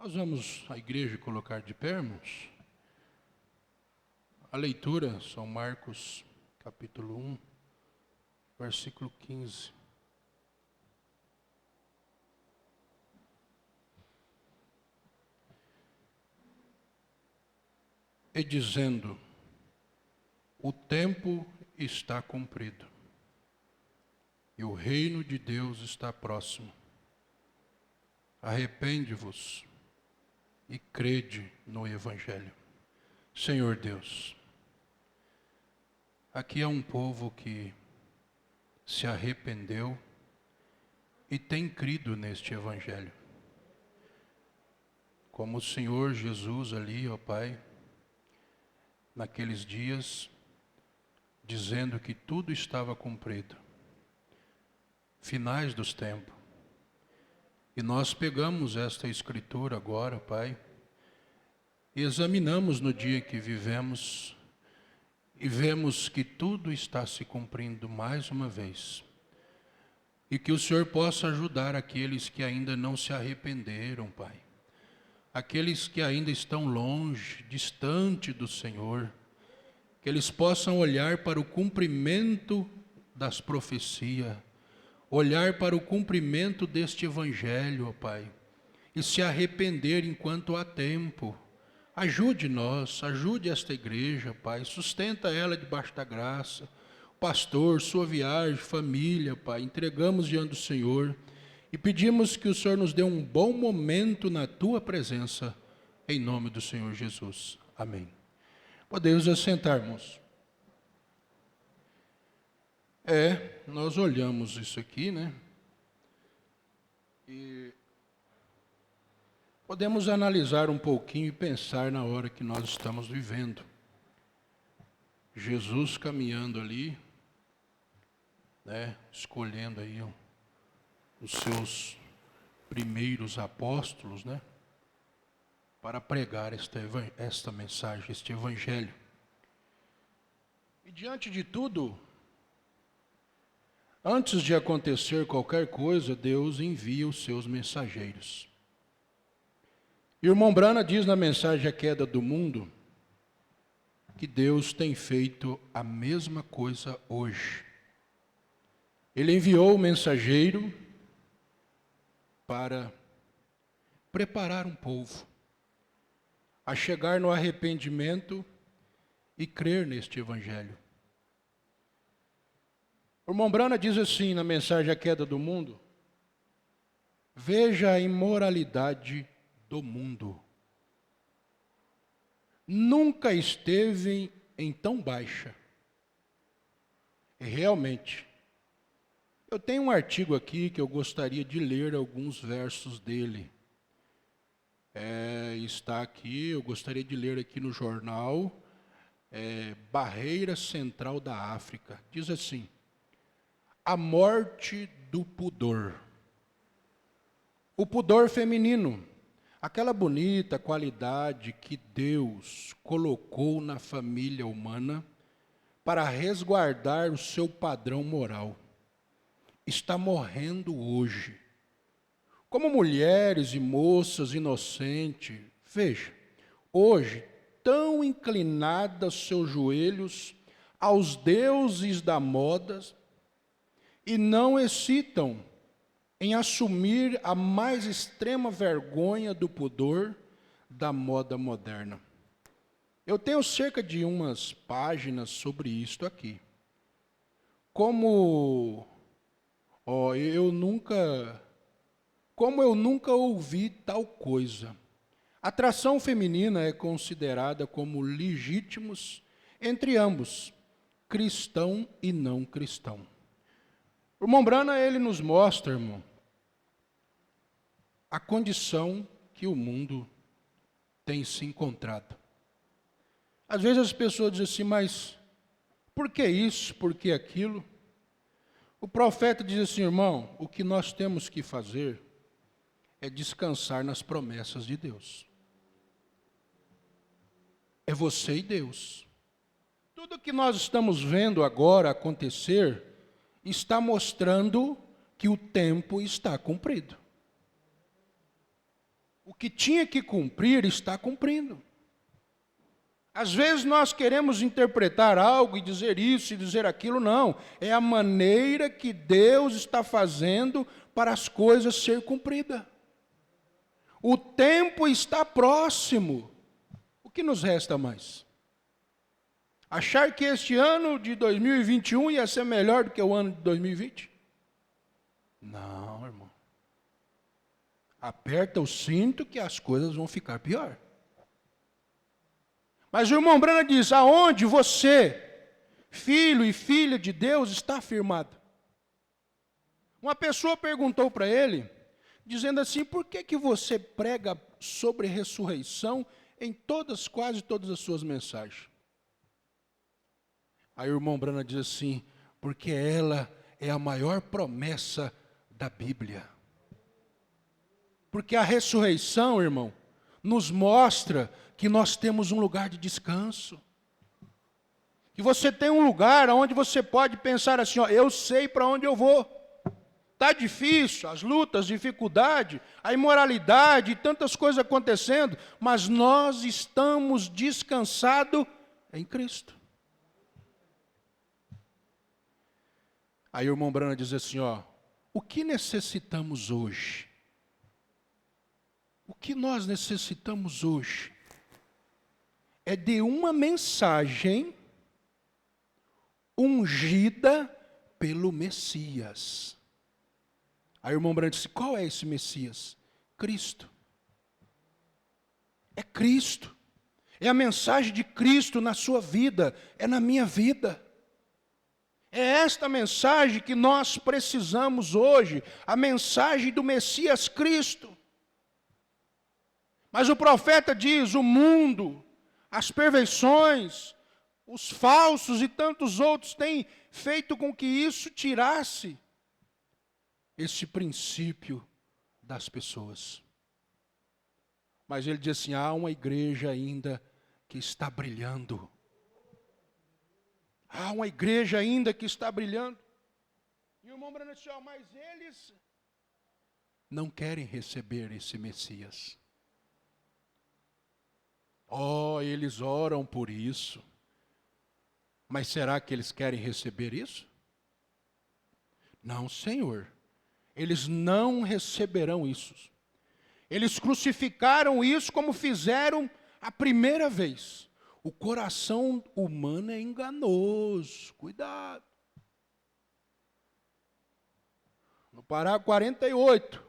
Nós vamos à igreja colocar de pé, irmãos. A leitura, São Marcos, capítulo 1, versículo 15. E dizendo, o tempo está cumprido, e o reino de Deus está próximo. Arrepende-vos e crede no Evangelho. Senhor Deus, aqui há um povo que se arrependeu e tem crido neste Evangelho. Como o Senhor Jesus ali, ó Pai, naqueles dias, dizendo que tudo estava cumprido. Finais dos tempos. E nós pegamos esta escritura agora, Pai, e examinamos no dia que vivemos e vemos que tudo está se cumprindo mais uma vez. E que o Senhor possa ajudar aqueles que ainda não se arrependeram, Pai. Aqueles que ainda estão longe, distante do Senhor, que eles possam olhar para o cumprimento das profecias, olhar para o cumprimento deste Evangelho, ó Pai, e se arrepender enquanto há tempo. Ajude-nós, ajude esta igreja, Pai, sustenta ela debaixo da graça. Pastor, sua viagem, família, Pai, entregamos diante do Senhor e pedimos que o Senhor nos dê um bom momento na Tua presença, em nome do Senhor Jesus. Amém. Podemos assentarmos. Nós olhamos isso aqui, né? E podemos analisar um pouquinho e pensar na hora que nós estamos vivendo. Jesus caminhando ali, né? Escolhendo aí os seus primeiros apóstolos, né? Para pregar esta mensagem, este Evangelho. E diante de tudo, antes de acontecer qualquer coisa, Deus envia os seus mensageiros. Irmão Brana diz na mensagem A Queda do Mundo, que Deus tem feito a mesma coisa hoje. Ele enviou o mensageiro para preparar um povo a chegar no arrependimento e crer neste Evangelho. O irmão Brana diz assim na mensagem A Queda do Mundo: veja a imoralidade do mundo. Nunca esteve em tão baixa. E realmente, eu tenho um artigo aqui que eu gostaria de ler alguns versos dele. Está aqui, eu gostaria de ler aqui no jornal, Barreira Central da África. Diz assim: a morte do pudor. O pudor feminino, aquela bonita qualidade que Deus colocou na família humana para resguardar o seu padrão moral, está morrendo hoje. Como mulheres e moças inocentes, veja, hoje, tão inclinadas seus joelhos aos deuses da moda, e não hesitam em assumir a mais extrema vergonha do pudor da moda moderna. Eu tenho cerca de umas páginas sobre isto aqui. Como eu nunca ouvi tal coisa. Atração feminina é considerada como legítimos entre ambos, cristão e não cristão. O irmão Brana, ele nos mostra, irmão, a condição que o mundo tem se encontrado. Às vezes as pessoas dizem assim, mas por que isso, por que aquilo? O profeta diz assim, irmão, o que nós temos que fazer é descansar nas promessas de Deus. É você e Deus. Tudo que nós estamos vendo agora acontecer está mostrando que o tempo está cumprido. O que tinha que cumprir, está cumprindo. Às vezes nós queremos interpretar algo e dizer isso e dizer aquilo, não. É a maneira que Deus está fazendo para as coisas ser cumpridas. O tempo está próximo. O que nos resta mais? Achar que este ano de 2021 ia ser melhor do que o ano de 2020? Não, irmão. Aperta o cinto que as coisas vão ficar pior. Mas o irmão Branham diz, aonde você, filho e filha de Deus, está firmado? Uma pessoa perguntou para ele, dizendo assim, por que você prega sobre ressurreição em quase todas as suas mensagens? Aí o irmão Branham diz assim, porque ela é a maior promessa da Bíblia. Porque a ressurreição, irmão, nos mostra que nós temos um lugar de descanso. Que você tem um lugar onde você pode pensar assim, ó, eu sei para onde eu vou. Está difícil, as lutas, dificuldade, a imoralidade, tantas coisas acontecendo, mas nós estamos descansados em Cristo. Aí o irmão Branham diz assim, ó, o que necessitamos hoje? O que nós necessitamos hoje é de uma mensagem ungida pelo Messias. Aí o irmão Branham disse, qual é esse Messias? Cristo. É Cristo. É a mensagem de Cristo na sua vida, é na minha vida. É esta mensagem que nós precisamos hoje, a mensagem do Messias Cristo. Mas o profeta diz, o mundo, as perversões, os falsos e tantos outros têm feito com que isso tirasse esse princípio das pessoas. Mas ele diz assim, há uma igreja ainda que está brilhando. Há uma igreja ainda que está brilhando. E o irmão Branham disse, mas eles não querem receber esse Messias. Eles oram por isso. Mas será que eles querem receber isso? Não, Senhor. Eles não receberão isso. Eles crucificaram isso como fizeram a primeira vez. O coração humano é enganoso. Cuidado. No parágrafo 48,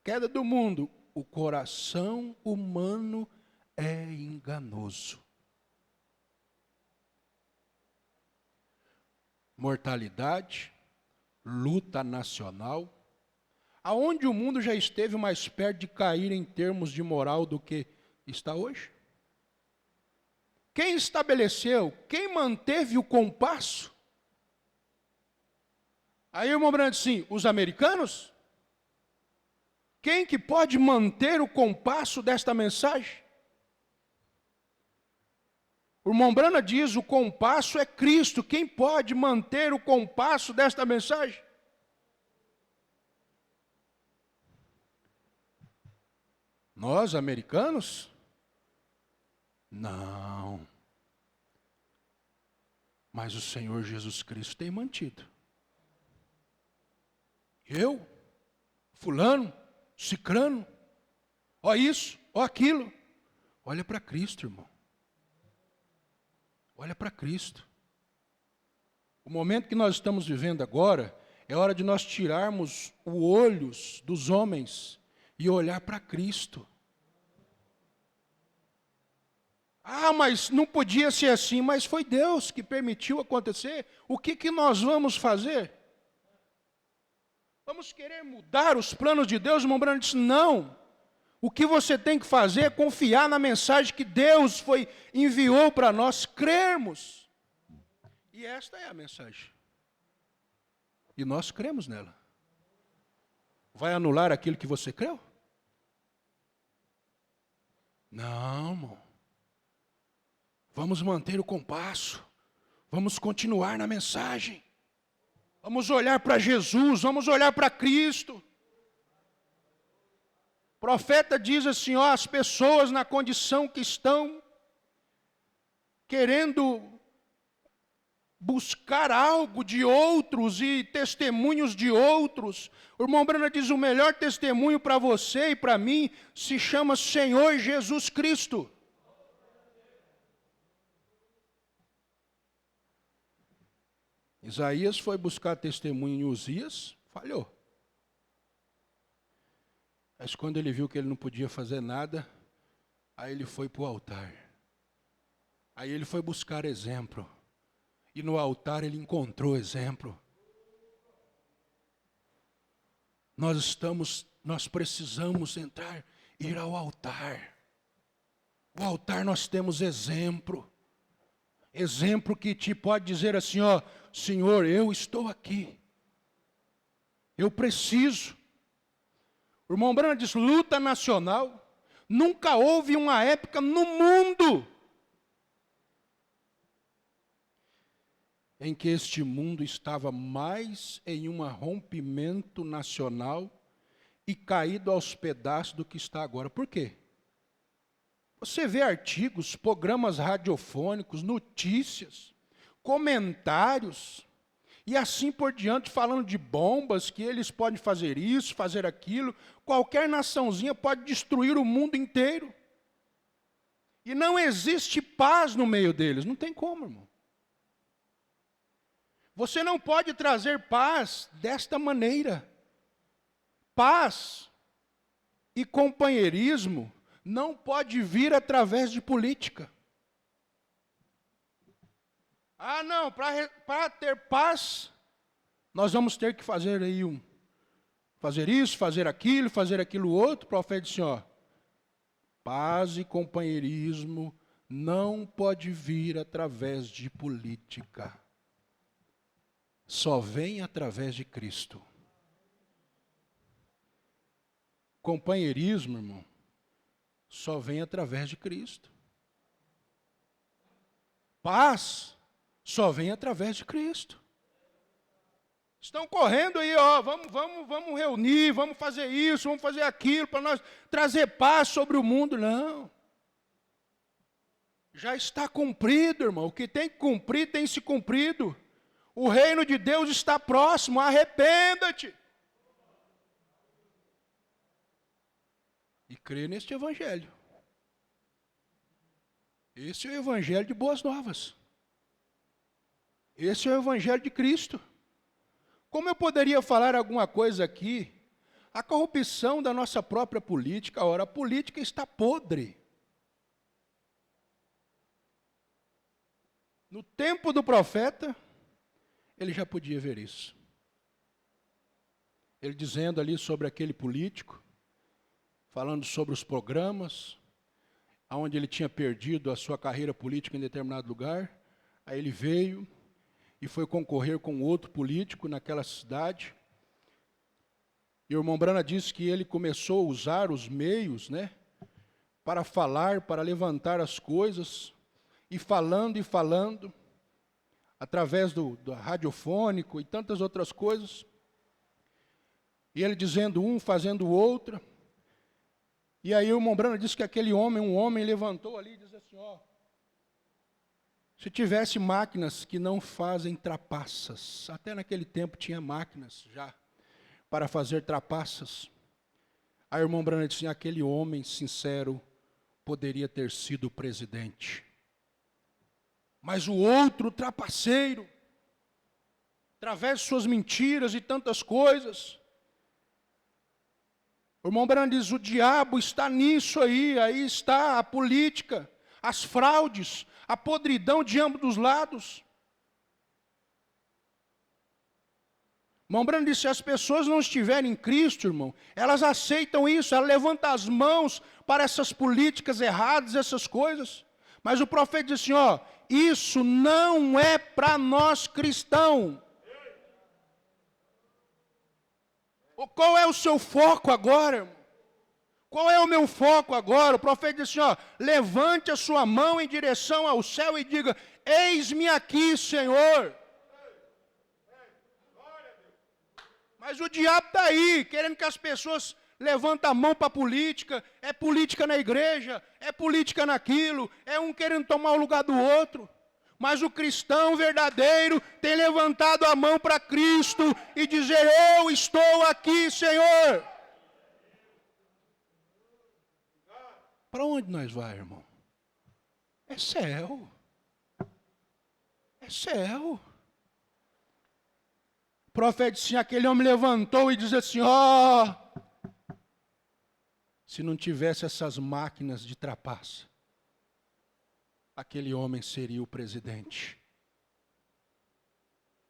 queda do mundo. O coração humano é enganoso. Mortalidade, luta nacional. Aonde o mundo já esteve mais perto de cair em termos de moral do que está hoje? Quem estabeleceu? Quem manteve o compasso? Aí o irmão Branham disse assim, os americanos? Quem que pode manter o compasso desta mensagem? O irmão Branham diz, o compasso é Cristo. Quem pode manter o compasso desta mensagem? Nós, americanos? Não. Mas o Senhor Jesus Cristo tem mantido. Eu, fulano, cicrano, ó isso, ó aquilo. Olha para Cristo, irmão. Olha para Cristo. O momento que nós estamos vivendo agora, é hora de nós tirarmos os olhos dos homens e olhar para Cristo. Mas não podia ser assim, mas foi Deus que permitiu acontecer. O que nós vamos fazer? Vamos querer mudar os planos de Deus? O irmão Branham disse, não. O que você tem que fazer é confiar na mensagem que Deus enviou para nós crermos. E esta é a mensagem. E nós cremos nela. Vai anular aquilo que você creu? Não, irmão. Vamos manter o compasso. Vamos continuar na mensagem. Vamos olhar para Jesus, vamos olhar para Cristo. profeta diz assim, ó, as pessoas na condição que estão, querendo buscar algo de outros e testemunhos de outros. O irmão Branham diz, o melhor testemunho para você e para mim se chama Senhor Jesus Cristo. Isaías foi buscar testemunho em Uzias, falhou. Mas quando ele viu que ele não podia fazer nada, aí ele foi para o altar. Aí ele foi buscar exemplo. E no altar ele encontrou exemplo. Nós precisamos ir ao altar. O altar nós temos exemplo. Exemplo que te pode dizer assim, ó, Senhor, eu estou aqui. Eu preciso. O irmão Branham diz, luta nacional. Nunca houve uma época no mundo em que este mundo estava mais em um rompimento nacional e caído aos pedaços do que está agora. Por quê? Você vê artigos, programas radiofônicos, notícias, comentários, e assim por diante, falando de bombas, que eles podem fazer isso, fazer aquilo. Qualquer naçãozinha pode destruir o mundo inteiro. E não existe paz no meio deles, não tem como, irmão. Você não pode trazer paz desta maneira. Paz e companheirismo não pode vir através de política. Ah, não, para ter paz, nós vamos ter que fazer aí fazer isso, fazer aquilo outro. O profeta disse, ó, paz e companheirismo não pode vir através de política. Só vem através de Cristo. Companheirismo, irmão, só vem através de Cristo. Paz só vem através de Cristo. Estão correndo aí, ó, vamos reunir, vamos fazer isso, vamos fazer aquilo, para nós trazer paz sobre o mundo. Não. Já está cumprido, irmão. O que tem que cumprir, tem se cumprido. O reino de Deus está próximo, arrependa-te. E crê neste evangelho. Esse é o evangelho de boas novas. Esse é o evangelho de Cristo. Como eu poderia falar alguma coisa aqui? A corrupção da nossa própria política, ora, a política está podre. No tempo do profeta, ele já podia ver isso. Ele dizendo ali sobre aquele político, falando sobre os programas, onde ele tinha perdido a sua carreira política em determinado lugar, aí ele veio e foi concorrer com outro político naquela cidade. E o irmão Branham disse que ele começou a usar os meios, para falar, para levantar as coisas, e falando, através do radiofônico e tantas outras coisas. E ele dizendo um, fazendo o outro. E aí o irmão Branham disse que um homem levantou ali e disse assim, ó, se tivesse máquinas que não fazem trapaças, até naquele tempo tinha máquinas já para fazer trapaças. Aí o irmão Branham disse, aquele homem sincero poderia ter sido presidente. Mas o outro trapaceiro, através de suas mentiras e tantas coisas, o irmão Branham diz, o diabo está nisso aí está a política, as fraudes, a podridão de ambos os lados. O irmão Branham disse, se as pessoas não estiverem em Cristo, irmão, elas aceitam isso, elas levantam as mãos para essas políticas erradas, essas coisas. Mas o profeta disse assim, ó, isso não é para nós cristãos. Qual é o seu foco agora, irmão? Qual é o meu foco agora? O profeta disse assim, ó, levante a sua mão em direção ao céu e diga, eis-me aqui, Senhor. Mas o diabo está aí, querendo que as pessoas levanta a mão para a política, é política na igreja, é política naquilo, é um querendo tomar o lugar do outro. Mas o cristão verdadeiro tem levantado a mão para Cristo e dizer: eu estou aqui, Senhor. Para onde nós vamos, irmão? É céu. É céu. O profeta disse: aquele homem levantou e disse assim: ó, se não tivesse essas máquinas de trapaça, aquele homem seria o presidente.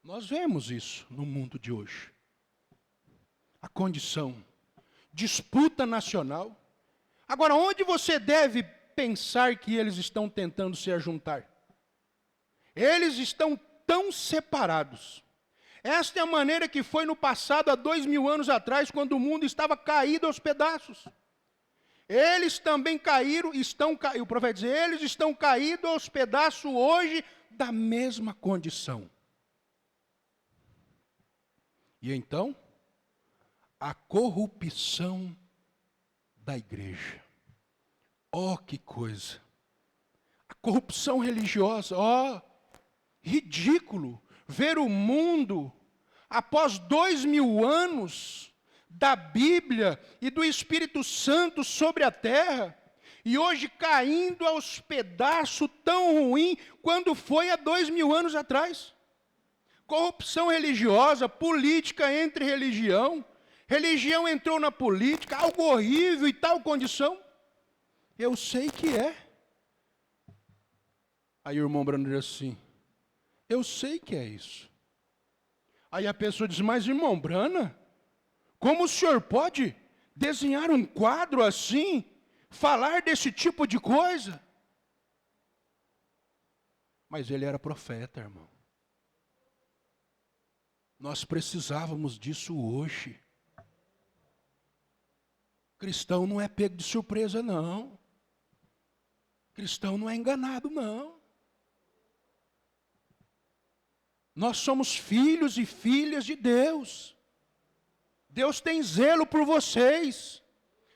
Nós vemos isso no mundo de hoje. A condição, disputa nacional. Agora, onde você deve pensar que eles estão tentando se ajuntar? Eles estão tão separados. Esta é a maneira que foi no passado, há 2000 anos atrás, quando o mundo estava caído aos pedaços. Eles também caíram, o profeta diz, eles estão caídos aos pedaços hoje da mesma condição. E então, a corrupção da igreja. Oh, que coisa! A corrupção religiosa, ridículo ver o mundo, após 2000 anos da Bíblia e do Espírito Santo sobre a terra, e hoje caindo aos pedaços tão ruim quando foi há 2000 anos atrás. Corrupção religiosa, política entre religião, religião entrou na política, algo horrível e tal condição. Eu sei que é. Aí o irmão Brano diz assim: eu sei que é isso. Aí a pessoa diz: mas irmão Brana, como o senhor pode desenhar um quadro assim, falar desse tipo de coisa? Mas ele era profeta, irmão. Nós precisávamos disso hoje. Cristão não é pego de surpresa, não. Cristão não é enganado, não. Nós somos filhos e filhas de Deus. Deus tem zelo por vocês.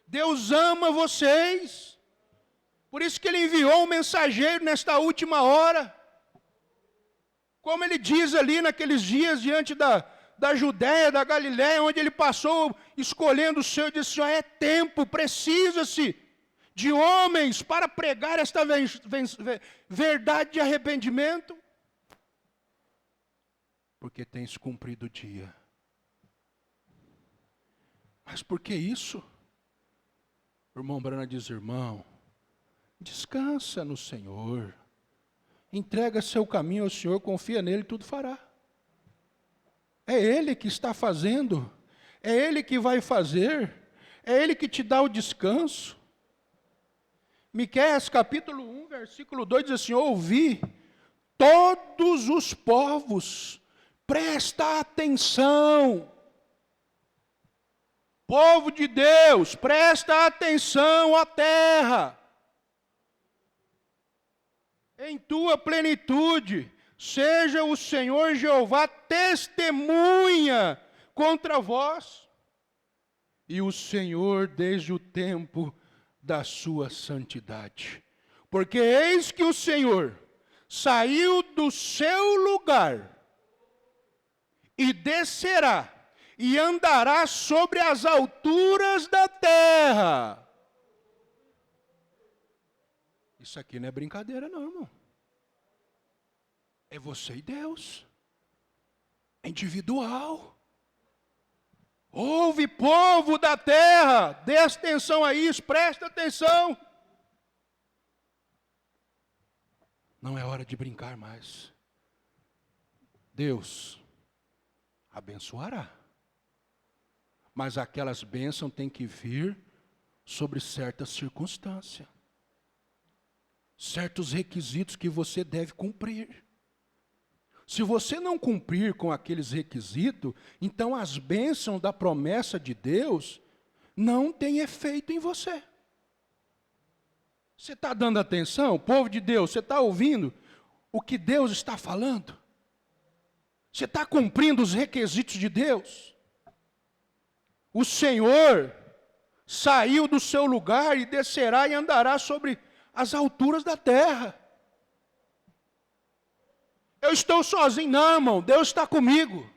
Deus ama vocês. Por isso que Ele enviou um mensageiro nesta última hora. Como Ele diz ali naqueles dias diante da Judéia, da Galiléia, onde Ele passou escolhendo o seu, e disse: é tempo, precisa-se de homens para pregar esta verdade de arrependimento. Porque tem se cumprido o dia. Mas por que isso? O irmão Brana diz: irmão, descansa no Senhor. Entrega seu caminho ao Senhor, confia nele, tudo fará. É Ele que está fazendo, é Ele que vai fazer, é Ele que te dá o descanso. Miqueias capítulo 1, versículo 2 diz assim: ouvi todos os povos, presta atenção. Povo de Deus, presta atenção à terra. Em tua plenitude, seja o Senhor Jeová testemunha contra vós, e o Senhor desde o tempo da sua santidade. Porque eis que o Senhor saiu do seu lugar e descerá e andará sobre as alturas da terra. Isso aqui não é brincadeira não, irmão. É você e Deus. É individual. Ouve, povo da terra, dê atenção a isso, presta atenção. Não é hora de brincar mais. Deus abençoará. Mas aquelas bênçãos têm que vir sobre certas circunstâncias. Certos requisitos que você deve cumprir. Se você não cumprir com aqueles requisitos, então as bênçãos da promessa de Deus não têm efeito em você. Você está dando atenção, povo de Deus? Você está ouvindo o que Deus está falando? Você está cumprindo os requisitos de Deus? O Senhor saiu do seu lugar e descerá e andará sobre as alturas da terra. Eu estou sozinho, não, irmão, Deus está comigo.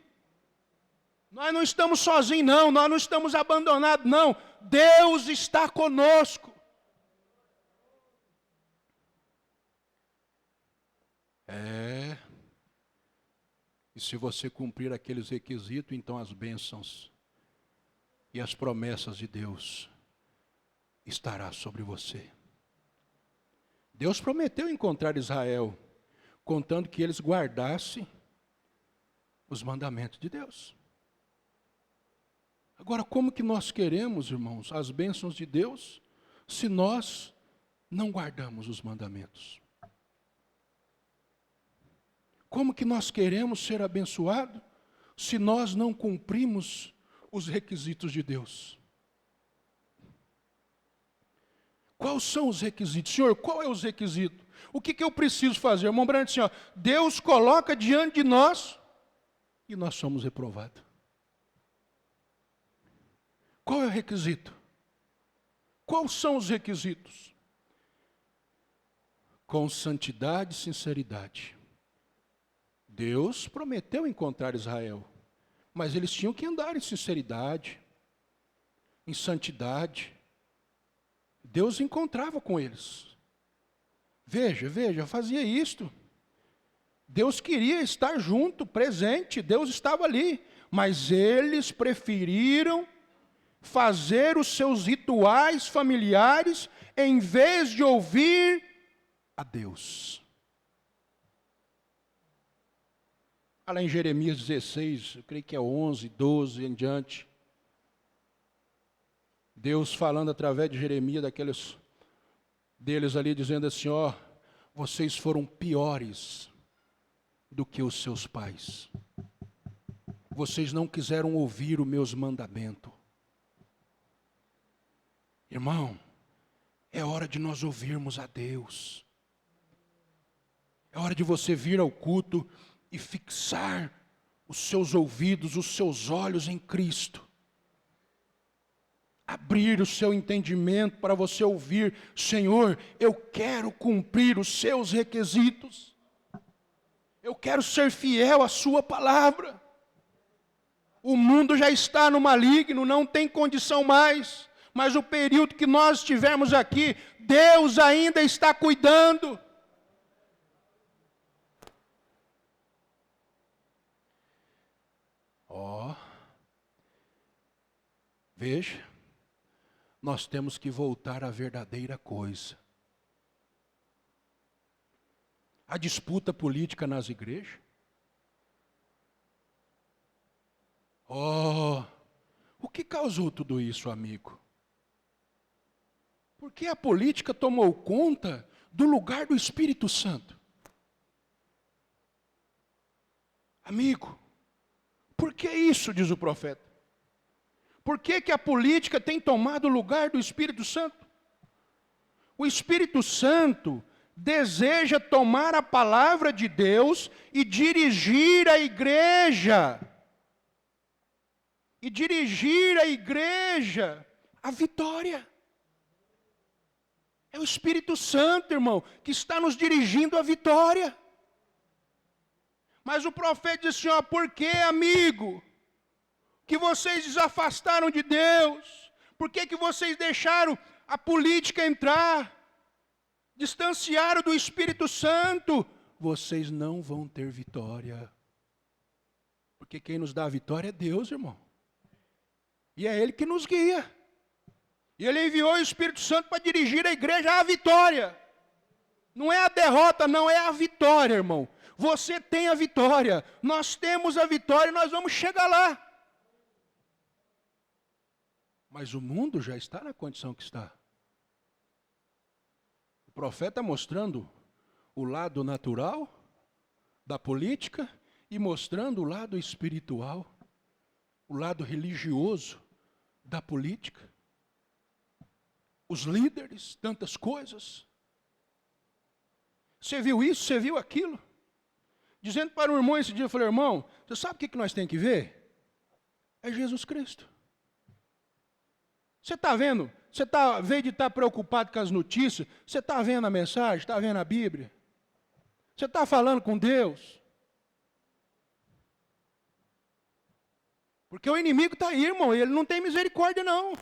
Nós não estamos sozinhos, não, nós não estamos abandonados, não. Deus está conosco. E se você cumprir aqueles requisitos, então as bênçãos e as promessas de Deus estará sobre você. Deus prometeu encontrar Israel, contando que eles guardassem os mandamentos de Deus. Agora, como que nós queremos, irmãos, as bênçãos de Deus, se nós não guardamos os mandamentos? Como que nós queremos ser abençoados, se nós não cumprimos os requisitos de Deus? Quais são os requisitos? Senhor, qual é os requisitos? O que eu preciso fazer? Irmão Branco, assim, ó, Deus coloca diante de nós e nós somos reprovados. Qual é o requisito? Quais são os requisitos? Com santidade e sinceridade. Deus prometeu encontrar Israel, mas eles tinham que andar em sinceridade, em santidade. Deus encontrava com eles. Veja, fazia isto. Deus queria estar junto, presente, Deus estava ali, mas eles preferiram fazer os seus rituais familiares em vez de ouvir a Deus. Lá em Jeremias 16, eu creio que é 11, 12 em diante, Deus falando através de Jeremias, deles ali, dizendo assim, ó, vocês foram piores do que os seus pais. Vocês não quiseram ouvir os meus mandamentos. Irmão, é hora de nós ouvirmos a Deus. É hora de você vir ao culto e fixar os seus ouvidos, os seus olhos em Cristo. Abrir o seu entendimento para você ouvir, Senhor, eu quero cumprir os seus requisitos. Eu quero ser fiel à sua palavra. O mundo já está no maligno, não tem condição mais. Mas o período que nós estivermos aqui, Deus ainda está cuidando. Veja, nós temos que voltar à verdadeira coisa. A disputa política nas igrejas. O que causou tudo isso, amigo? Porque a política tomou conta do lugar do Espírito Santo. Amigo, por que isso, diz o profeta? Por que a política tem tomado o lugar do Espírito Santo? O Espírito Santo deseja tomar a palavra de Deus e dirigir a igreja. E dirigir a igreja à vitória. É o Espírito Santo, irmão, que está nos dirigindo à vitória. Mas o profeta disse assim, ó, por que, amigo, que vocês desafastaram de Deus? Por que vocês deixaram a política entrar? Distanciaram do Espírito Santo? Vocês não vão ter vitória. Porque quem nos dá a vitória é Deus, irmão. E é Ele que nos guia. E Ele enviou o Espírito Santo para dirigir a igreja à vitória. Não é a derrota, não, é a vitória, irmão. Você tem a vitória, nós temos a vitória e nós vamos chegar lá. Mas o mundo já está na condição que está. O profeta mostrando o lado natural da política e mostrando o lado espiritual, o lado religioso da política. Os líderes, tantas coisas. Você viu isso, você viu aquilo? Dizendo para o irmão esse dia, eu falei, irmão, você sabe o que nós temos que ver? É Jesus Cristo. Você está vendo? Você está, vez de estar preocupado com as notícias, você está vendo a mensagem, está vendo a Bíblia? Você está falando com Deus? Porque o inimigo está aí, irmão, e ele não tem misericórdia, não.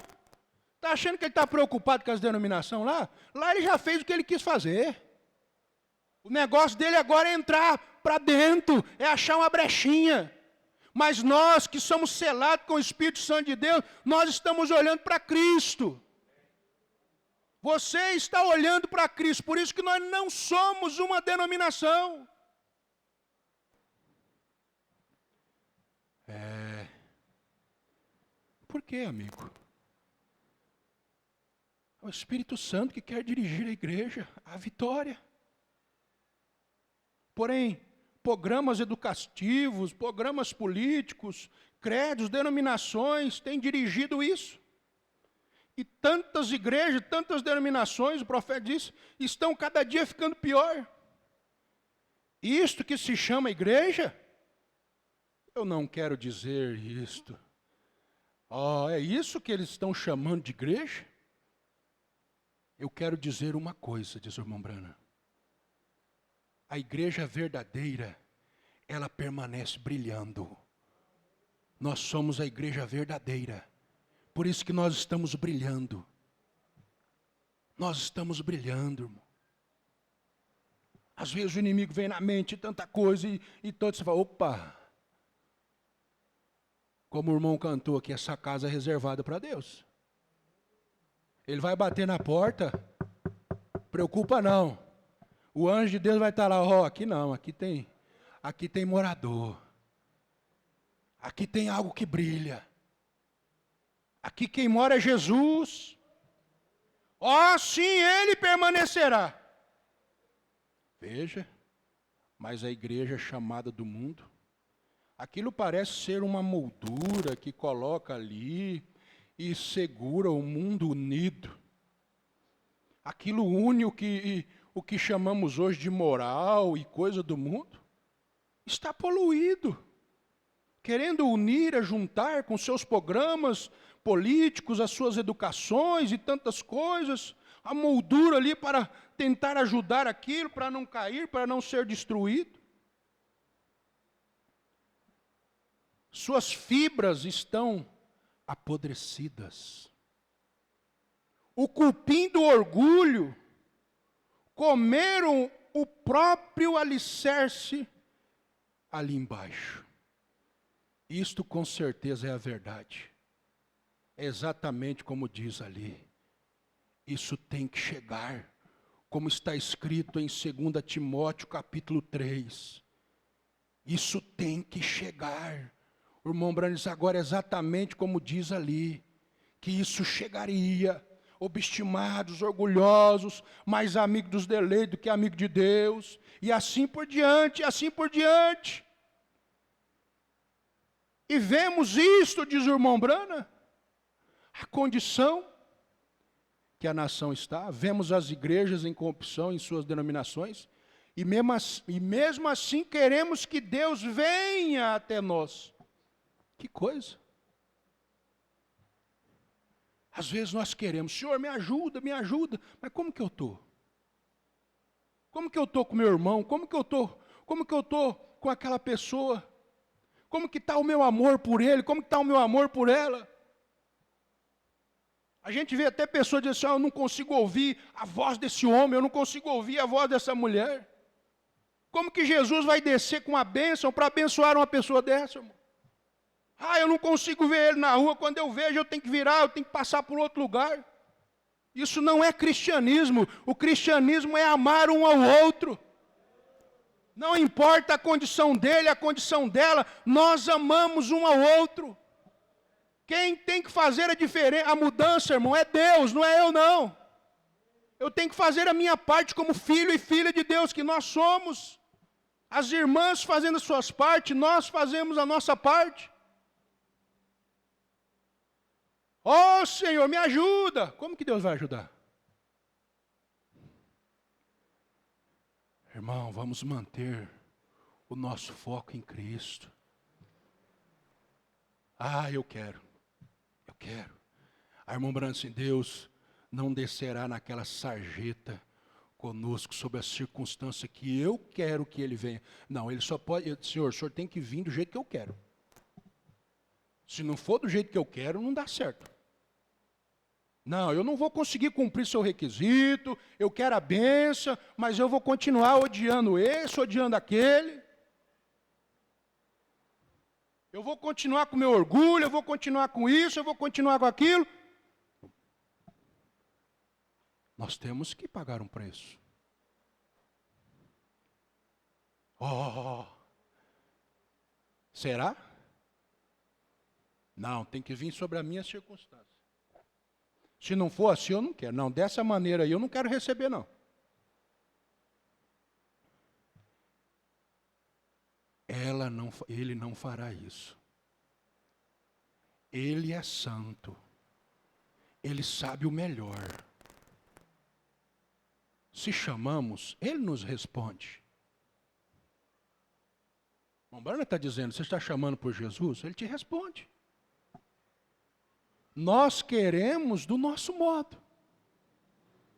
Está achando que ele está preocupado com as denominações lá? Lá ele já fez o que ele quis fazer. O negócio dele agora é entrar para dentro, é achar uma brechinha. Mas nós que somos selados com o Espírito Santo de Deus, nós estamos olhando para Cristo. Você está olhando para Cristo, por isso que nós não somos uma denominação. Por quê, amigo? É o Espírito Santo que quer dirigir a igreja à vitória. Porém, programas educativos, programas políticos, credos, denominações têm dirigido isso. E tantas igrejas, tantas denominações, o profeta disse, estão cada dia ficando pior. Isto que se chama igreja, eu não quero dizer isto. É isso que eles estão chamando de igreja? Eu quero dizer uma coisa, diz o irmão Branham. A igreja verdadeira, ela permanece brilhando. Nós somos a igreja verdadeira. Por isso que nós estamos brilhando. Nós estamos brilhando, irmão. Às vezes o inimigo vem na mente tanta coisa e todo você fala, opa. Como o irmão cantou aqui, essa casa é reservada para Deus. Ele vai bater na porta, preocupa não. O anjo de Deus vai estar lá, aqui não, aqui tem morador. Aqui tem algo que brilha. Aqui quem mora é Jesus. Sim, ele permanecerá. Veja, mas a igreja chamada do mundo, aquilo parece ser uma moldura que coloca ali e segura o mundo unido. Aquilo une o que chamamos hoje de moral e coisa do mundo, está poluído. Querendo unir, juntar com seus programas políticos, as suas educações e tantas coisas, a moldura ali para tentar ajudar aquilo, para não cair, para não ser destruído. Suas fibras estão apodrecidas. O cupim do orgulho comeram o próprio alicerce ali embaixo. Isto com certeza é a verdade. É exatamente como diz ali. Isso tem que chegar, como está escrito em 2 Timóteo capítulo 3. Isso tem que chegar. O irmão Branham diz agora exatamente como diz ali, que isso chegaria. Obstimados, orgulhosos, mais amigos dos deleitos do que amigo de Deus, e assim por diante, assim por diante. E vemos isto, diz o irmão Branham, a condição que a nação está, vemos as igrejas em corrupção em suas denominações, e mesmo assim queremos que Deus venha até nós. Que coisa! Às vezes nós queremos, Senhor, me ajuda, mas como que eu estou? Como que eu estou com meu irmão? Como que eu estou com aquela pessoa? Como que está o meu amor por ele? Como que está o meu amor por ela? A gente vê até pessoas dizendo assim, eu não consigo ouvir a voz desse homem, eu não consigo ouvir a voz dessa mulher. Como que Jesus vai descer com uma bênção para abençoar uma pessoa dessa, irmão? Eu não consigo ver ele na rua, quando eu vejo eu tenho que virar, eu tenho que passar por outro lugar. Isso não é cristianismo, o cristianismo é amar um ao outro. Não importa a condição dele, a condição dela, nós amamos um ao outro. Quem tem que fazer a mudança, irmão, é Deus, não é eu não. Eu tenho que fazer a minha parte como filho e filha de Deus que nós somos. As irmãs fazendo as suas partes, nós fazemos a nossa parte. Senhor, me ajuda. Como que Deus vai ajudar? Irmão, vamos manter o nosso foco em Cristo. Eu quero. A irmã Branca assim, Deus não descerá naquela sarjeta conosco sob a circunstância que eu quero que ele venha. Não, ele só pode, Senhor, o Senhor tem que vir do jeito que eu quero. Se não for do jeito que eu quero, não dá certo. Não, eu não vou conseguir cumprir seu requisito, eu quero a bênção, mas eu vou continuar odiando esse, odiando aquele. Eu vou continuar com meu orgulho, eu vou continuar com isso, eu vou continuar com aquilo. Nós temos que pagar um preço. Oh, será? Não, tem que vir sobre a minha circunstância. Se não for assim, eu não quero. Não, dessa maneira aí eu não quero receber, não. Ele não fará isso. Ele é santo. Ele sabe o melhor. Se chamamos, ele nos responde. O Brana está dizendo, você está chamando por Jesus? Ele te responde. Nós queremos do nosso modo.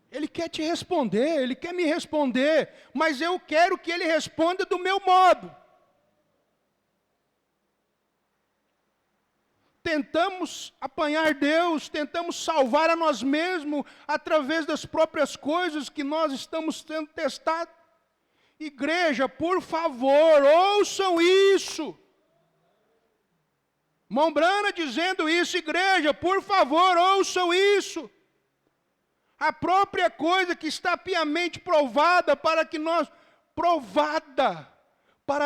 Ele quer te responder, ele quer me responder, mas eu quero que ele responda do meu modo. Tentamos apanhar Deus, tentamos salvar a nós mesmos através das próprias coisas que nós estamos sendo testados. Igreja, por favor, ouçam isso. Irmão Brana dizendo isso, igreja, por favor, ouçam isso. A própria coisa que está piamente provada para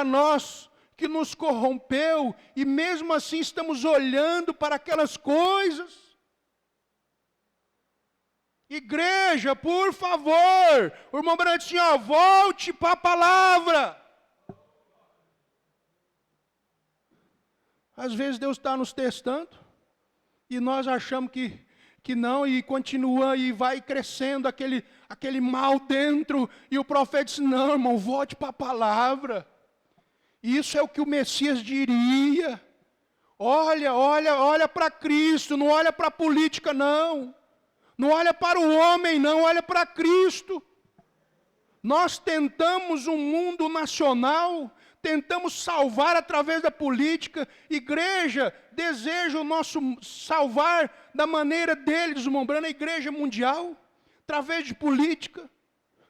nós, que nos corrompeu, e mesmo assim estamos olhando para aquelas coisas. Igreja, por favor, o irmão Brana disse, volte para a palavra. Às vezes Deus está nos testando, e nós achamos que não, e continua, e vai crescendo aquele mal dentro, e o profeta disse, não, irmão, volte para a palavra. Isso é o que o Messias diria. Olha para Cristo, não olha para a política, não. Não olha para o homem, não, olha para Cristo. Nós tentamos um mundo nacional, tentamos salvar através da política. Igreja deseja o nosso salvar da maneira deles, irmão Brana, a igreja mundial, através de política.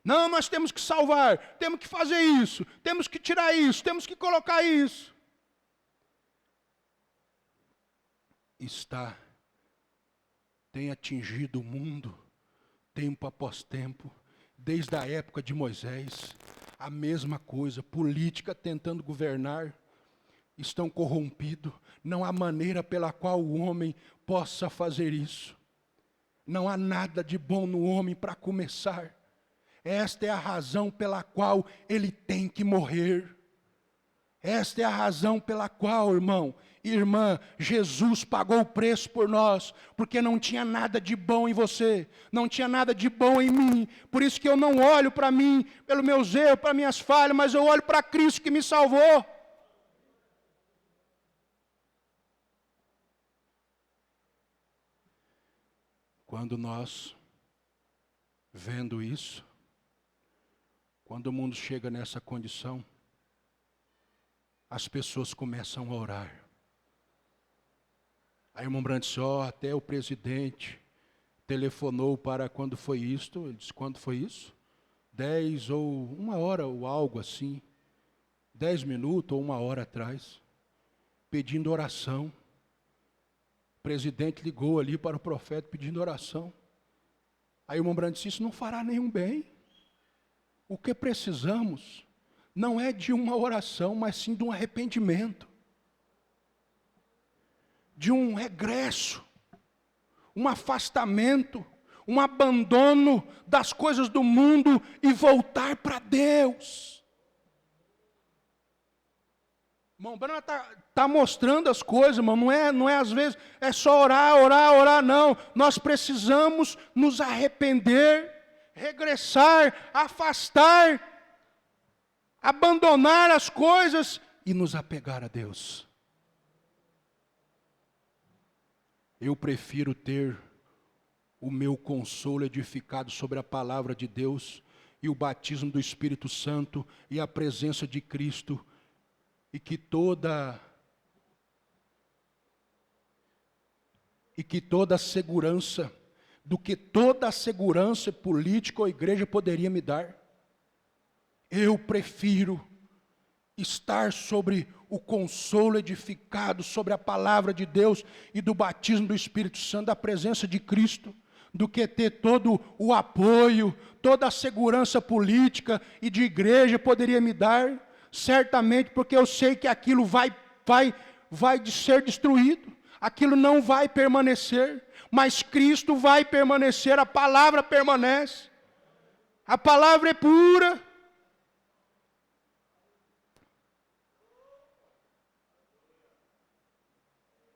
Não, nós temos que salvar, temos que fazer isso, temos que tirar isso, temos que colocar isso. Tem atingido o mundo, tempo após tempo, desde a época de Moisés, a mesma coisa, política tentando governar, estão corrompidos, não há maneira pela qual o homem possa fazer isso. Não há nada de bom no homem para começar. Esta é a razão pela qual ele tem que morrer. Esta é a razão pela qual, irmão e irmã, Jesus pagou o preço por nós, porque não tinha nada de bom em você, não tinha nada de bom em mim. Por isso que eu não olho para mim, pelo meu erros, para minhas falhas, mas eu olho para Cristo que me salvou. Quando nós, vendo isso, quando o mundo chega nessa condição, as pessoas começam a orar. Aí o irmão Brant disse, até o presidente telefonou para quando foi isto. Ele disse, quando foi isso? 10 ou 1 hora ou algo assim. 10 minutos ou 1 hora atrás. Pedindo oração. O presidente ligou ali para o profeta pedindo oração. Aí o irmão Brant disse, isso não fará nenhum bem. O que precisamos não é de uma oração, mas sim de um arrependimento. De um regresso, um afastamento, um abandono das coisas do mundo e voltar para Deus. Irmão, Brana está mostrando as coisas, irmão, não é às vezes, é só orar, não. Nós precisamos nos arrepender, regressar, afastar, abandonar as coisas e nos apegar a Deus. Eu prefiro ter o meu consolo edificado sobre a palavra de Deus, e o batismo do Espírito Santo, e a presença de Cristo, e que toda a segurança, do que toda a segurança política ou igreja poderia me dar. Eu prefiro estar sobre o consolo edificado, sobre a palavra de Deus e do batismo do Espírito Santo, da presença de Cristo, do que ter todo o apoio, toda a segurança política e de igreja poderia me dar, certamente porque eu sei que aquilo vai ser destruído, aquilo não vai permanecer, mas Cristo vai permanecer, a palavra permanece, a palavra é pura.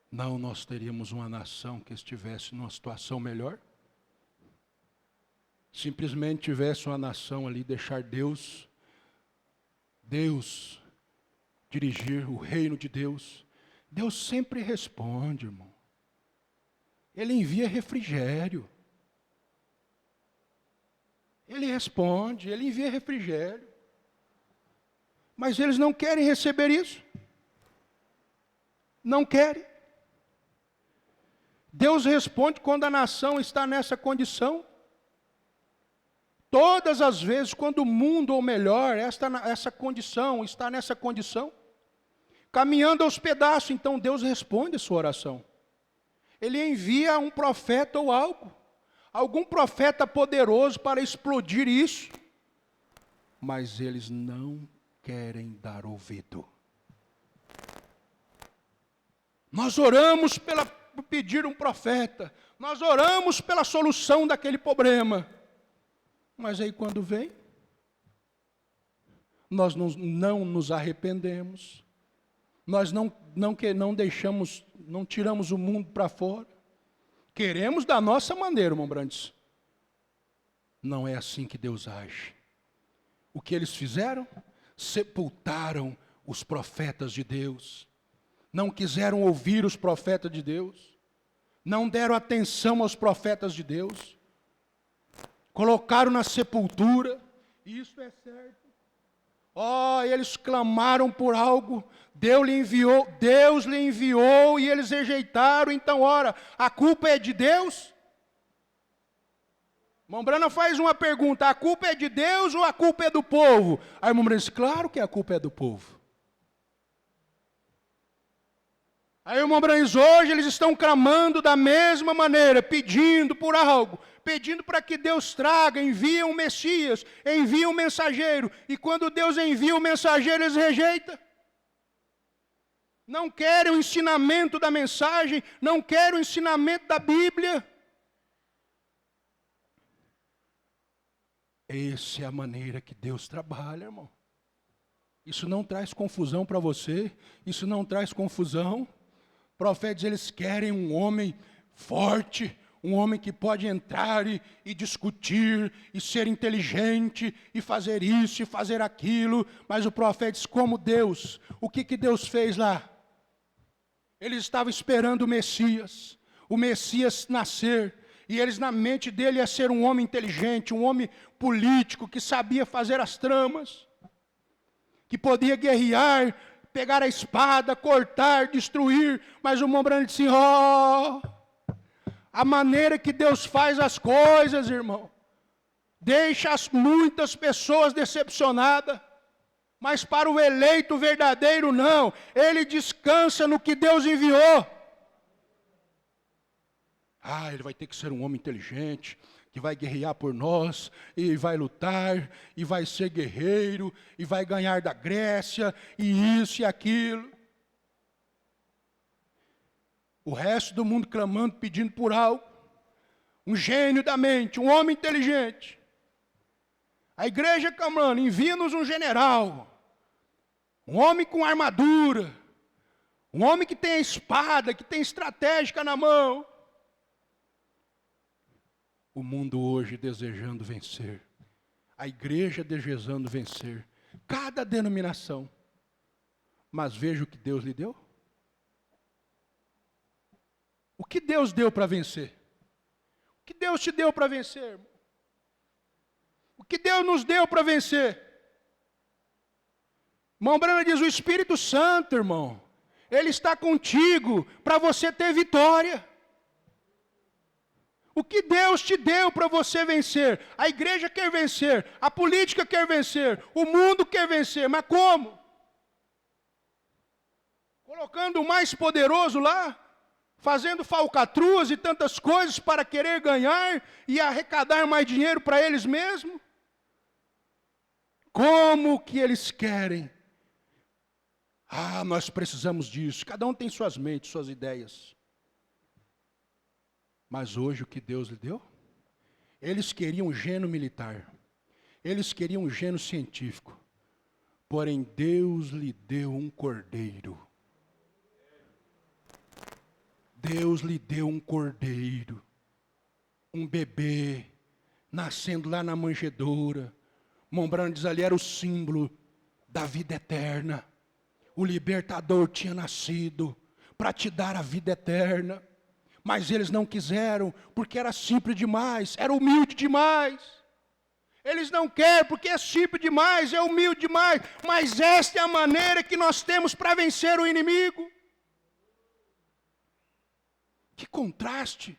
Não, nós teríamos uma nação que estivesse numa situação melhor? Simplesmente tivesse uma nação ali, deixar Deus dirigir o reino de Deus. Deus sempre responde, irmão. Ele envia refrigério. Ele responde, ele envia refrigério. Mas eles não querem receber isso. Não querem. Deus responde quando a nação está nessa condição. Todas as vezes, quando o mundo, ou melhor, essa condição, está nessa condição, caminhando aos pedaços, então Deus responde a sua oração. Ele envia um profeta ou algo, algum profeta poderoso para explodir isso, mas eles não querem dar ouvido. Nós oramos por pedir um profeta, nós oramos pela solução daquele problema, mas aí quando vem, nós não nos arrependemos, nós não deixamos, não tiramos o mundo para fora, queremos da nossa maneira, irmão Brandes. Não é assim que Deus age. O que eles fizeram? Sepultaram os profetas de Deus, não quiseram ouvir os profetas de Deus, não deram atenção aos profetas de Deus, colocaram na sepultura, isso é certo. Eles clamaram por algo, Deus lhe enviou e eles rejeitaram, então ora, a culpa é de Deus? Irmão Brana faz uma pergunta, a culpa é de Deus ou a culpa é do povo? Aí o irmão Brana diz, claro que a culpa é do povo. Aí o irmão Brana diz, hoje eles estão clamando da mesma maneira, pedindo por algo, pedindo para que Deus traga, envie um Messias, envie um mensageiro, e quando Deus envia o mensageiro, eles rejeitam. Não querem o ensinamento da mensagem, não querem o ensinamento da Bíblia. Essa é a maneira que Deus trabalha, irmão. Isso não traz confusão para você, isso não traz confusão. Profetas, eles querem um homem forte, um homem que pode entrar e discutir, e ser inteligente, e fazer isso, e fazer aquilo. Mas o profeta diz, como Deus, o que Deus fez lá? Eles estavam esperando o Messias nascer, e eles na mente dele ia ser um homem inteligente, um homem político, que sabia fazer as tramas, que podia guerrear, pegar a espada, cortar, destruir, mas o irmão Branham disse, a maneira que Deus faz as coisas, irmão, deixa muitas pessoas decepcionadas, mas para o eleito verdadeiro não, ele descansa no que Deus enviou. Ele vai ter que ser um homem inteligente, que vai guerrear por nós, e vai lutar, e vai ser guerreiro, e vai ganhar da Grécia, e isso e aquilo. O resto do mundo clamando, pedindo por algo. Um gênio da mente, um homem inteligente. A igreja clamando, envia-nos um general, um homem com armadura, um homem que tem a espada, que tem estratégica na mão. O mundo hoje desejando vencer, a igreja desejando vencer, cada denominação. Mas veja o que Deus lhe deu. O que Deus deu para vencer? O que Deus te deu para vencer, irmão? O que Deus nos deu para vencer? Irmão Branham diz, o Espírito Santo, irmão, ele está contigo para você ter vitória. O que Deus te deu para você vencer? A igreja quer vencer, a política quer vencer, o mundo quer vencer, mas como? Colocando o mais poderoso lá, fazendo falcatruas e tantas coisas para querer ganhar e arrecadar mais dinheiro para eles mesmos? Como que eles querem? Ah, nós precisamos disso. Cada um tem suas mentes, suas ideias. Mas hoje o que Deus lhe deu? Eles queriam um gênio militar. Eles queriam um gênio científico. Porém, Deus lhe deu um cordeiro. Deus lhe deu um cordeiro. Um bebê, nascendo lá na manjedoura. Mombrano diz ali, era o símbolo da vida eterna. O libertador tinha nascido para te dar a vida eterna. Mas eles não quiseram, porque era simples demais, era humilde demais. Eles não querem, porque é simples demais, é humilde demais. Mas esta é a maneira que nós temos para vencer o inimigo. Que contraste.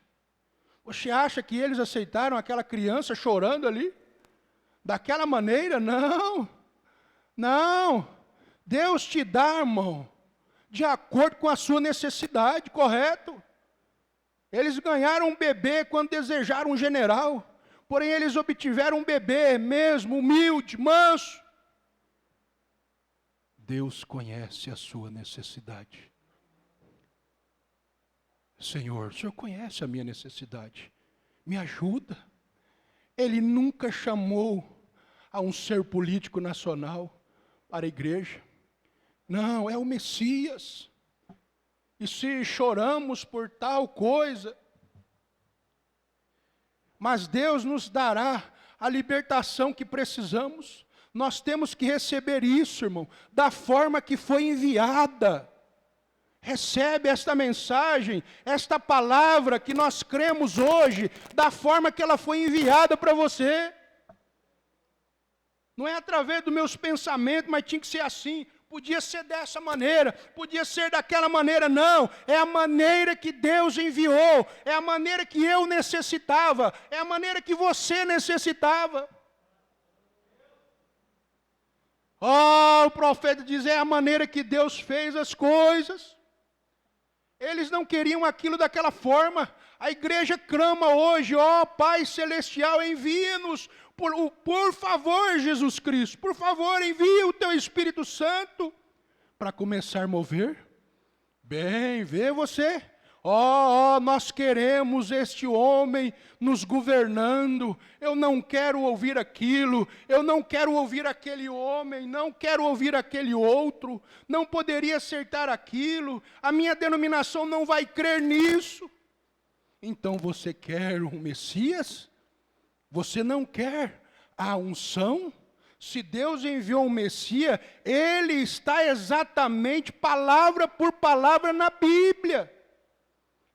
Você acha que eles aceitaram aquela criança chorando ali? Daquela maneira? Não. Não. Deus te dá, irmão, de acordo com a sua necessidade, correto? Eles ganharam um bebê quando desejaram um general. Porém, eles obtiveram um bebê mesmo, humilde, manso. Deus conhece a sua necessidade. Senhor, o Senhor conhece a minha necessidade. Me ajuda. Ele nunca chamou a um ser político nacional para a igreja. Não, é o Messias. E se choramos por tal coisa, mas Deus nos dará a libertação que precisamos. Nós temos que receber isso, irmão, da forma que foi enviada. Recebe esta mensagem, esta palavra que nós cremos hoje, da forma que ela foi enviada para você. Não é através dos meus pensamentos, mas tinha que ser assim. Podia ser dessa maneira, podia ser daquela maneira, não. É a maneira que Deus enviou, é a maneira que eu necessitava, é a maneira que você necessitava. Oh, o profeta diz, é a maneira que Deus fez as coisas. Eles não queriam aquilo daquela forma. A igreja clama hoje, ó Pai Celestial, envia-nos, por favor, Jesus Cristo, por favor, envia o Teu Espírito Santo, para começar a mover. Bem, vê você, nós queremos este homem nos governando, eu não quero ouvir aquilo, eu não quero ouvir aquele homem, não quero ouvir aquele outro, não poderia acertar aquilo, a minha denominação não vai crer nisso. Então você quer um Messias? Você não quer a unção? Se Deus enviou um Messias, ele está exatamente palavra por palavra na Bíblia.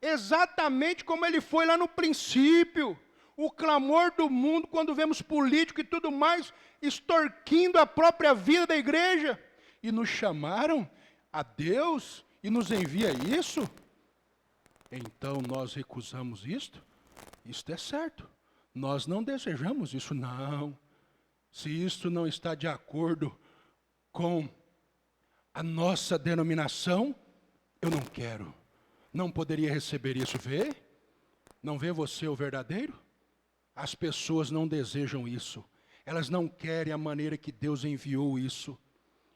Exatamente como ele foi lá no princípio. O clamor do mundo, quando vemos político e tudo mais, extorquindo a própria vida da igreja. E nos chamaram a Deus e nos envia isso. Então nós recusamos isto? Isto é certo. Nós não desejamos isso, não. Se isto não está de acordo com a nossa denominação, eu não quero. Não poderia receber isso. Vê? Não vê você o verdadeiro? As pessoas não desejam isso. Elas não querem a maneira que Deus enviou isso.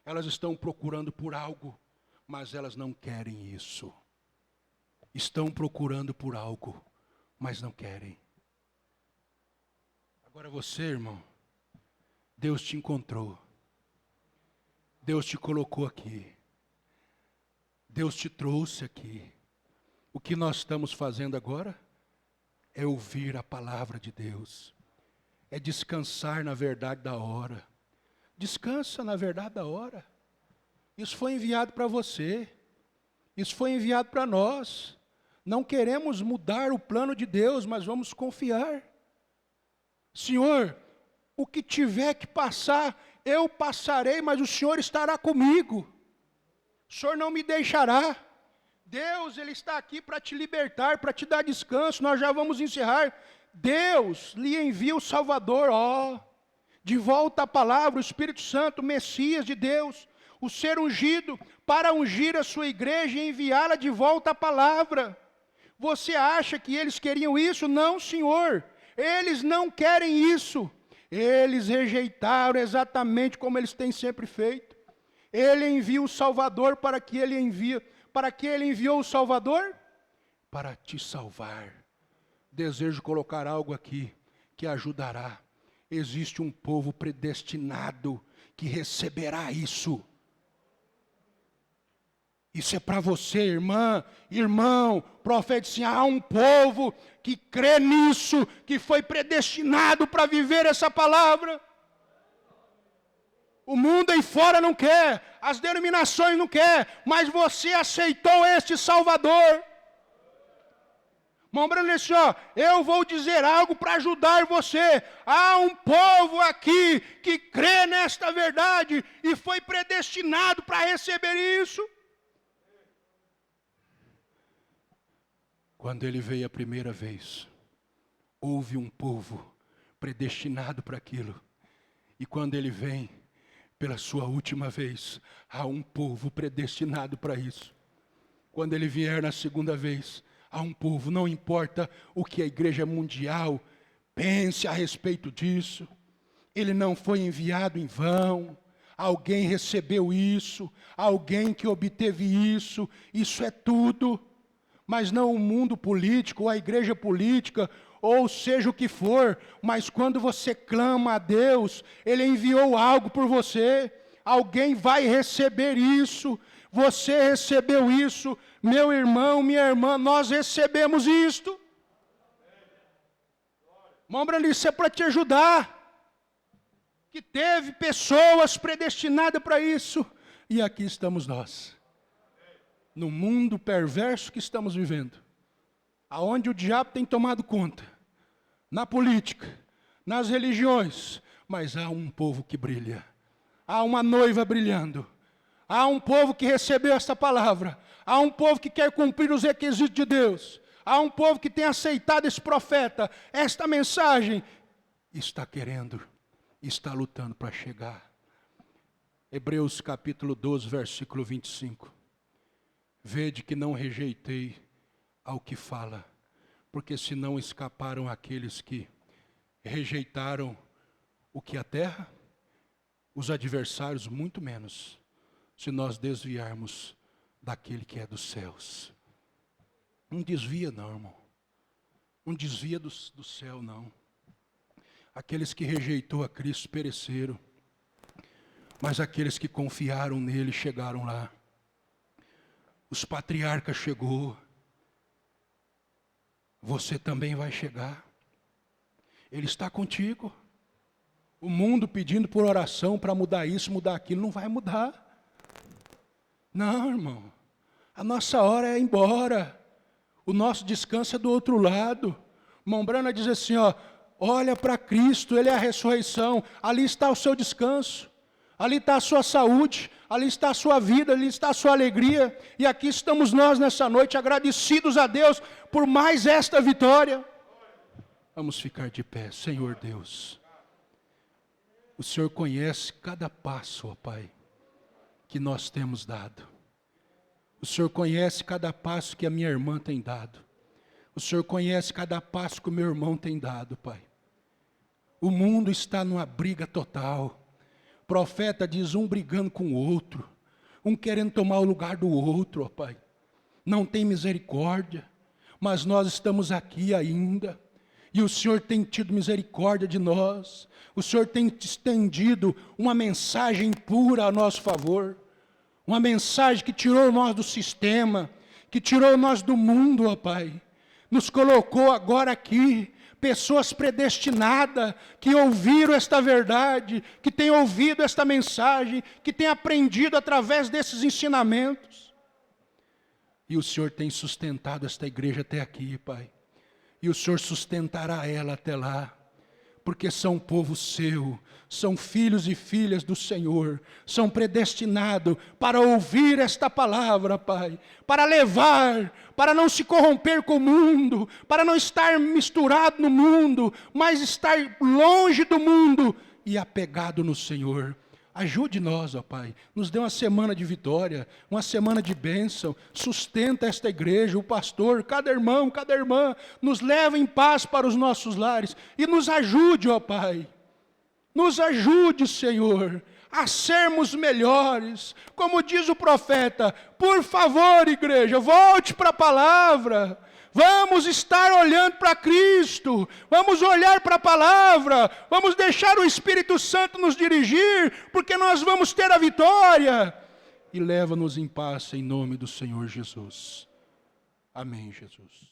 Elas estão procurando por algo, mas elas não querem isso. Estão procurando por algo, mas não querem. Agora você, irmão, Deus te encontrou. Deus te colocou aqui. Deus te trouxe aqui. O que nós estamos fazendo agora é ouvir a palavra de Deus. É descansar na verdade da hora. Descansa na verdade da hora. Isso foi enviado para você. Isso foi enviado para nós. Não queremos mudar o plano de Deus, mas vamos confiar. Senhor, o que tiver que passar, eu passarei, mas o Senhor estará comigo. O Senhor não me deixará. Deus, Ele está aqui para te libertar, para te dar descanso. Nós já vamos encerrar. Deus lhe envia o Salvador, de volta a palavra, o Espírito Santo, o Messias de Deus, o ser ungido, para ungir a sua igreja e enviá-la de volta a palavra. Você acha que eles queriam isso? Não, Senhor. Eles não querem isso. Eles rejeitaram exatamente como eles têm sempre feito. Ele envia o Salvador para que ele enviou o Salvador? Para te salvar. Desejo colocar algo aqui que ajudará. Existe um povo predestinado que receberá isso. Isso é para você, irmã, irmão, profeta, há um povo que crê nisso, que foi predestinado para viver essa palavra. O mundo aí fora não quer, as denominações não querem, mas você aceitou este Salvador. Lembrando assim, eu vou dizer algo para ajudar você. Há um povo aqui que crê nesta verdade e foi predestinado para receber isso. Quando ele veio a primeira vez, houve um povo predestinado para aquilo. E quando ele vem pela sua última vez, há um povo predestinado para isso. Quando ele vier na segunda vez, há um povo, não importa o que a igreja mundial pense a respeito disso. Ele não foi enviado em vão. Alguém recebeu isso, alguém que obteve isso. Isso é tudo. Mas não o mundo político, ou a igreja política, ou seja o que for, mas quando você clama a Deus, Ele enviou algo por você, alguém vai receber isso, você recebeu isso, meu irmão, minha irmã, nós recebemos isto. Lembra, isso é para te ajudar, que teve pessoas predestinadas para isso, e aqui estamos nós. No mundo perverso que estamos vivendo, aonde o diabo tem tomado conta, na política, nas religiões, mas há um povo que brilha, há uma noiva brilhando, há um povo que recebeu esta palavra, há um povo que quer cumprir os requisitos de Deus, há um povo que tem aceitado esse profeta, esta mensagem, está querendo, está lutando para chegar. Hebreus capítulo 12, versículo 25. Vede que não rejeitei ao que fala, porque senão escaparam aqueles que rejeitaram o que a terra, os adversários muito menos, se nós desviarmos daquele que é dos céus. Não desvia não, irmão. Não desvia do céu, não. Aqueles que rejeitou a Cristo pereceram, mas aqueles que confiaram nele chegaram lá. Os patriarcas chegou, você também vai chegar. Ele está contigo. O mundo pedindo por oração para mudar isso, mudar aquilo, não vai mudar. Não, irmão. A nossa hora é ir embora. O nosso descanso é do outro lado. Irmão Brana diz assim, olha para Cristo, Ele é a ressurreição. Ali está o seu descanso. Ali está a sua saúde, ali está a sua vida, ali está a sua alegria. E aqui estamos nós nessa noite, agradecidos a Deus por mais esta vitória. Vamos ficar de pé, Senhor Deus. O Senhor conhece cada passo, ó Pai, que nós temos dado. O Senhor conhece cada passo que a minha irmã tem dado. O Senhor conhece cada passo que o meu irmão tem dado, Pai. O mundo está numa briga total. O profeta diz, um brigando com o outro, um querendo tomar o lugar do outro, ó Pai. Não tem misericórdia, mas nós estamos aqui ainda, e o Senhor tem tido misericórdia de nós, o Senhor tem estendido uma mensagem pura a nosso favor, uma mensagem que tirou nós do sistema, que tirou nós do mundo, ó Pai, nos colocou agora aqui, pessoas predestinadas, que ouviram esta verdade, que têm ouvido esta mensagem, que têm aprendido através desses ensinamentos. E o Senhor tem sustentado esta igreja até aqui, Pai. E o Senhor sustentará ela até lá. Porque são povo seu, são filhos e filhas do Senhor, são predestinados para ouvir esta palavra, Pai, para levar, para não se corromper com o mundo, para não estar misturado no mundo, mas estar longe do mundo e apegado no Senhor. Ajude nós, ó Pai, nos dê uma semana de vitória, uma semana de bênção, sustenta esta igreja, o pastor, cada irmão, cada irmã, nos leva em paz para os nossos lares e nos ajude, ó Pai, nos ajude, Senhor, a sermos melhores, como diz o profeta, por favor, igreja, volte para a palavra. Vamos estar olhando para Cristo, vamos olhar para a palavra, vamos deixar o Espírito Santo nos dirigir, porque nós vamos ter a vitória. E leva-nos em paz em nome do Senhor Jesus. Amém, Jesus.